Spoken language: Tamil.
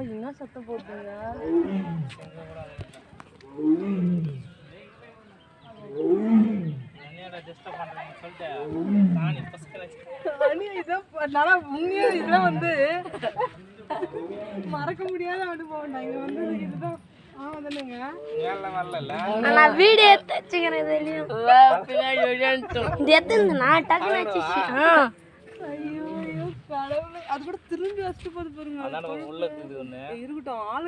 என்ன சத்தம் போட்டுங்க வந்து மறக்க முடியாத அனுபவம் இங்க வந்து இதுதான் வீடியோ அது கூட திரும்பி வச்சுட்டு போது பாருங்க இருக்கட்டும் ஆளு